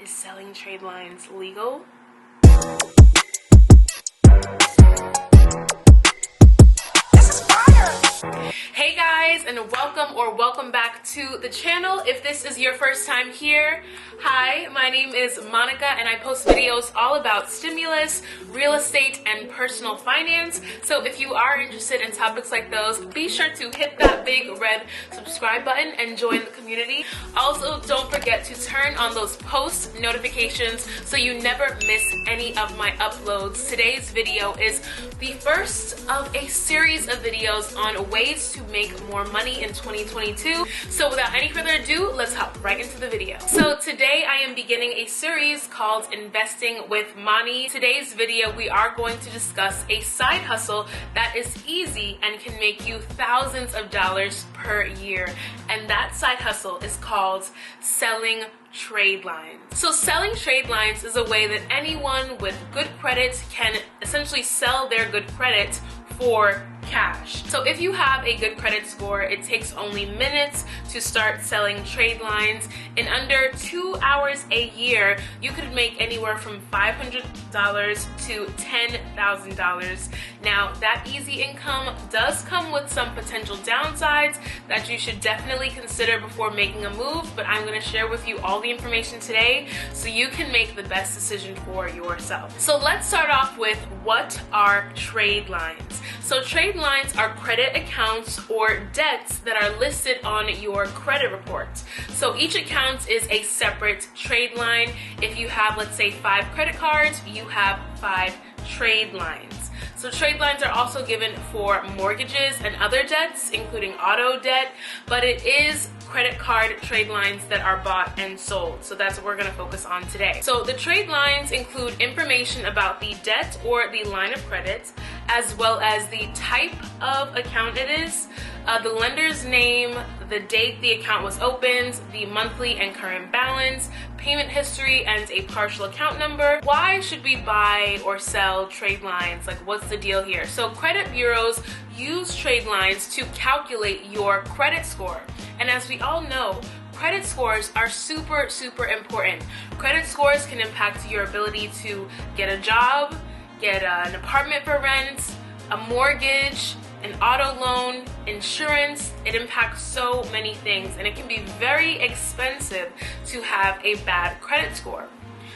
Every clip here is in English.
Is selling trade lines legal? Hey guys, and welcome back to the channel. If this is your first time here, hi, my name is Monica and I post videos all about stimulus, real estate, and personal finance. So if you are interested in topics like those, be sure to hit that big red subscribe button and join the community. Also, don't forget to turn on those post notifications so you never miss any of my uploads. Today's video is the first of a series of videos on ways to make more money in 2022. So without any further ado, let's hop right into the video. So today I am beginning a series called Investing with Money. Today's video we are going to discuss a side hustle that is easy and can make you thousands of dollars per year. And that side hustle is called selling trade lines. So selling trade lines is a way that anyone with good credit can essentially sell their good credit for cash. So if you have a good credit score, it takes only minutes to start selling trade lines. In under 2 hours a year, you could make anywhere from $500 to $10,000. Now, that easy income does come with some potential downsides that you should definitely consider before making a move, but I'm going to share with you all the information today so you can make the best decision for yourself. So let's start off with, what are trade lines? So trade lines are credit accounts or debts that are listed on your credit report. So each account is a separate trade line. If you have, let's say, 5 credit cards, you have 5 trade lines. So trade lines are also given for mortgages and other debts, including auto debt, but it is credit card trade lines that are bought and sold. So that's what we're going to focus on today. So the trade lines include information about the debt or the line of credit, as well as the type of account it is, the lender's name, the date the account was opened, the monthly and current balance, payment history, and a partial account number. Why should we buy or sell trade lines? Like, what's the deal here? So credit bureaus use trade lines to calculate your credit score. And as we all know, credit scores are super important. Credit scores can impact your ability to get a job, get an apartment for rent, a mortgage, an auto loan, insurance. It impacts so many things, and it can be very expensive to have a bad credit score.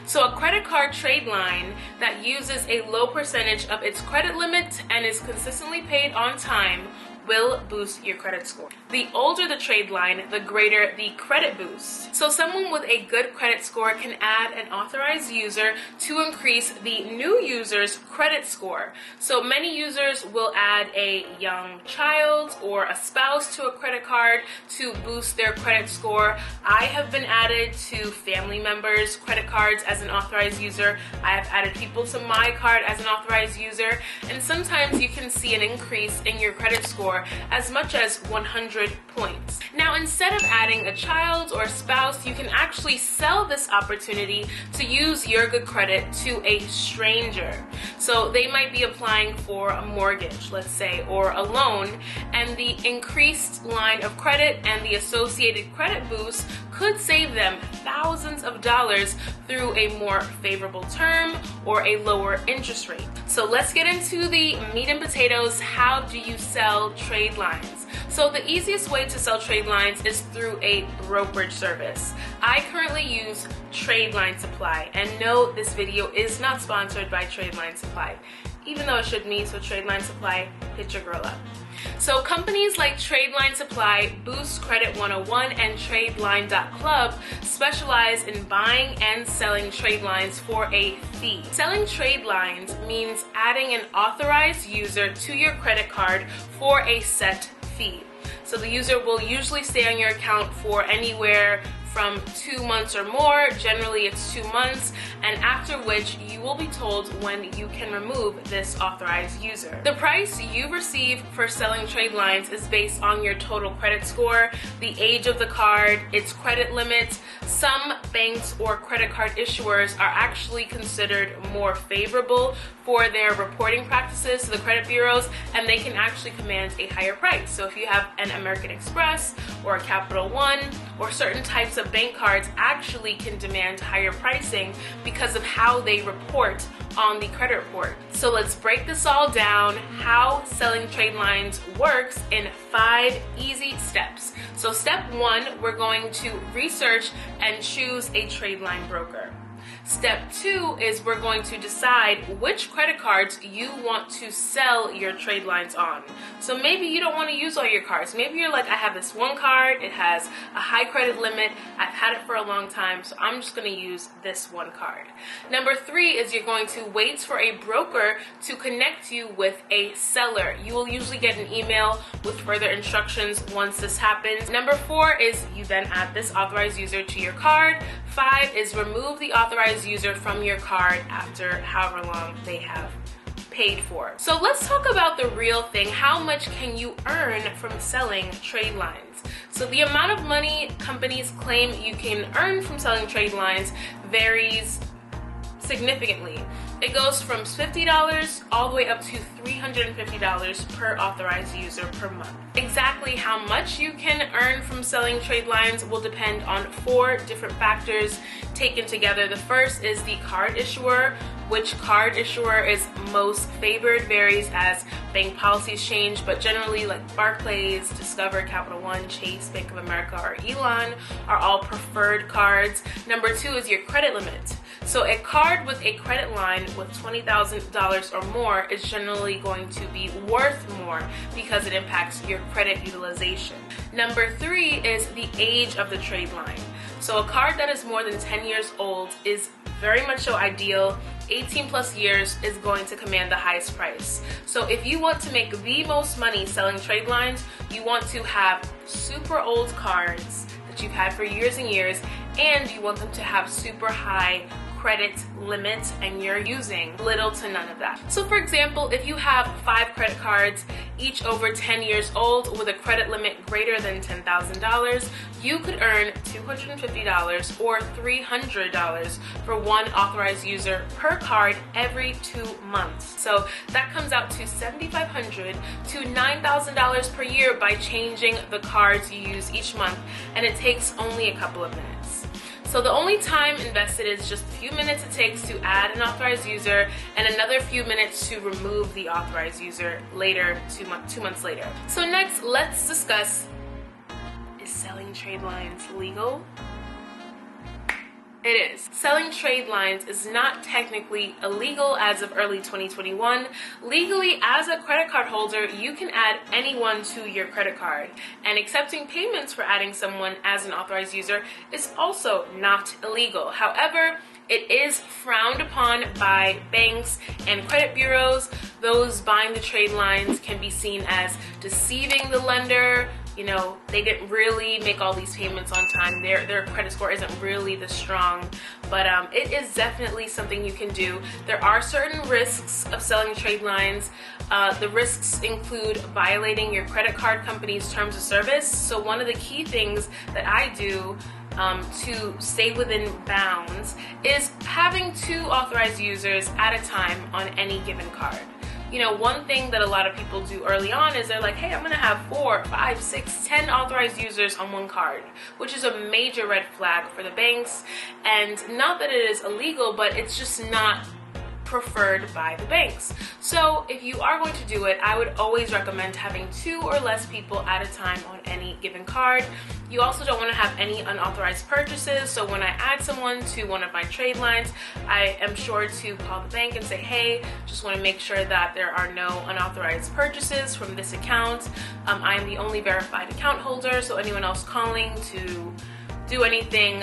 So a credit card trade line that uses a low percentage of its credit limit and is consistently paid on time will boost your credit score. The older the trade line, the greater the credit boost. So someone with a good credit score can add an authorized user to increase the new user's credit score. So many users will add a young child or a spouse to a credit card to boost their credit score. I have been added to family members' credit cards as an authorized user. I have added people to my card as an authorized user, and sometimes you can see an increase in your credit score as much as 100 points. Now, instead of adding a child or a spouse, you can actually sell this opportunity to use your good credit to a stranger. So they might be applying for a mortgage, let's say, or a loan, and the increased line of credit and the associated credit boost could save them thousands of dollars through a more favorable term or a lower interest rate. So let's get into the meat and potatoes. How do you sell trade lines? So the easiest way to sell trade lines is through a brokerage service. I currently use Trade Line Supply, and no, this video is not sponsored by Trade Line Supply, even though it should be. So Trade Line Supply, hit your girl up. So companies like Trade Line Supply, Boost Credit 101, and TradeLine.club specialize in buying and selling trade lines for a fee. Selling trade lines means adding an authorized user to your credit card for a set fee. So the user will usually stay on your account for anywhere from 2 months or more. Generally it's 2 months, and after which you will be told when you can remove this authorized user. The price you receive for selling trade lines is based on your total credit score, the age of the card, its credit limit. Some banks or credit card issuers are actually considered more favorable for their reporting practices to the credit bureaus, and they can actually command a higher price. So if you have an American Express or a Capital One or certain types of bank cards actually can demand higher pricing because of how they report on the credit report. So let's break this all down, how selling trade lines works in 5 easy steps. So step 1, we're going to research and choose a trade line broker. Step 2 is we're going to decide which credit cards you want to sell your trade lines on. So maybe you don't want to use all your cards. Maybe you're like, I have this one card, it has a high credit limit, I've had it for a long time, so I'm just going to use this one card. Number 3 is you're going to wait for a broker to connect you with a seller. You will usually get an email with further instructions once this happens. Number 4 is you then add this authorized user to your card. 5 is remove the authorized user from your card after however long they have paid for. So let's talk about the real thing. How much can you earn from selling trade lines? So the amount of money companies claim you can earn from selling trade lines varies significantly. It goes from $50 all the way up to $350 per authorized user per month. Exactly how much you can earn from selling trade lines will depend on 4 different factors taken together. The first is the card issuer. Which card issuer is most favored varies as bank policies change, but generally like Barclays, Discover, Capital One, Chase, Bank of America, or Elon are all preferred cards. Number 2 is your credit limit. So a card with a credit line with $20,000 or more is generally going to be worth more because it impacts your credit utilization. Number 3 is the age of the trade line. So a card that is more than 10 years old is very much so ideal. 18 plus years is going to command the highest price. So if you want to make the most money selling trade lines, you want to have super old cards that you've had for years and years, and you want them to have super high credit limits and you're using little to none of that. So for example, if you have 5 credit cards, each over 10 years old with a credit limit greater than $10,000, you could earn $250 or $300 for one authorized user per card every 2 months. So that comes out to $7,500 to $9,000 per year by changing the cards you use each month, and it takes only a couple of minutes. So the only time invested is just a few minutes it takes to add an authorized user and another few minutes to remove the authorized user later, 2 months later. So next, let's discuss, is selling trade lines legal? It is. Selling trade lines is not technically illegal as of early 2021. Legally, as a credit card holder, you can add anyone to your credit card. And accepting payments for adding someone as an authorized user is also not illegal. However, it is frowned upon by banks and credit bureaus. Those buying the trade lines can be seen as deceiving the lender. You know, they didn't really make all these payments on time. Their credit score isn't really this strong, but it is definitely something you can do. There are certain risks of selling trade lines. The risks include violating your credit card company's terms of service. So one of the key things that I do to stay within bounds is having 2 authorized users at a time on any given card. You know, one thing that a lot of people do early on is they're like, hey, I'm gonna have 4, 5, 6, 10 authorized users on one card, which is a major red flag for the banks. And not that it is illegal, but it's just not preferred by the banks. So if you are going to do it, I would always recommend having 2 or less people at a time on any given card. You also don't want to have any unauthorized purchases. So when I add someone to one of my trade lines, I am sure to call the bank and say, hey, just want to make sure that there are no unauthorized purchases from this account. I am the only verified account holder, so anyone else calling to do anything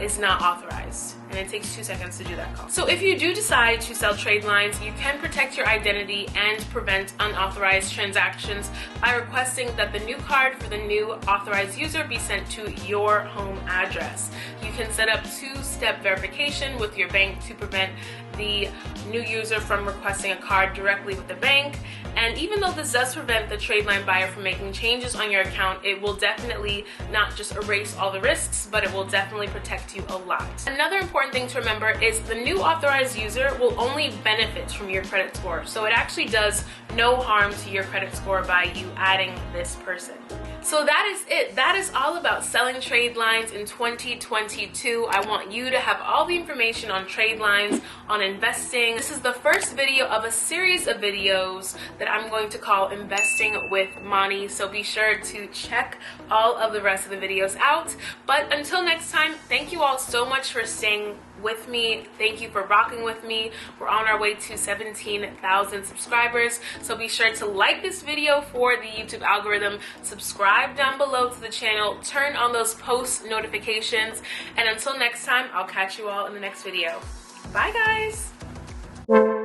is not authorized, and it takes 2 seconds to do that call. So if you do decide to sell trade lines, you can protect your identity and prevent unauthorized transactions by requesting that the new card for the new authorized user be sent to your home address. You can set up 2-step verification with your bank to prevent the new user from requesting a card directly with the bank. And even though this does prevent the trade line buyer from making changes on your account, it will definitely not just erase all the risks, but it will definitely protect you a lot. Another important thing to remember is the new authorized user will only benefit from your credit score. So it actually does no harm to your credit score by you adding this person. So that is it. That is all about selling trade lines in 2022. I want you to have all the information on trade lines, on investing. This is the first video of a series of videos that I'm going to call Investing with Moni. So be sure to check all of the rest of the videos out. But until next time, thank you all so much for staying with me. Thank you for rocking with me. We're on our way to 17,000 subscribers. So be sure to like this video for the YouTube algorithm, subscribe down below to the channel, turn on those post notifications, and until next time, I'll catch you all in the next video. Bye guys.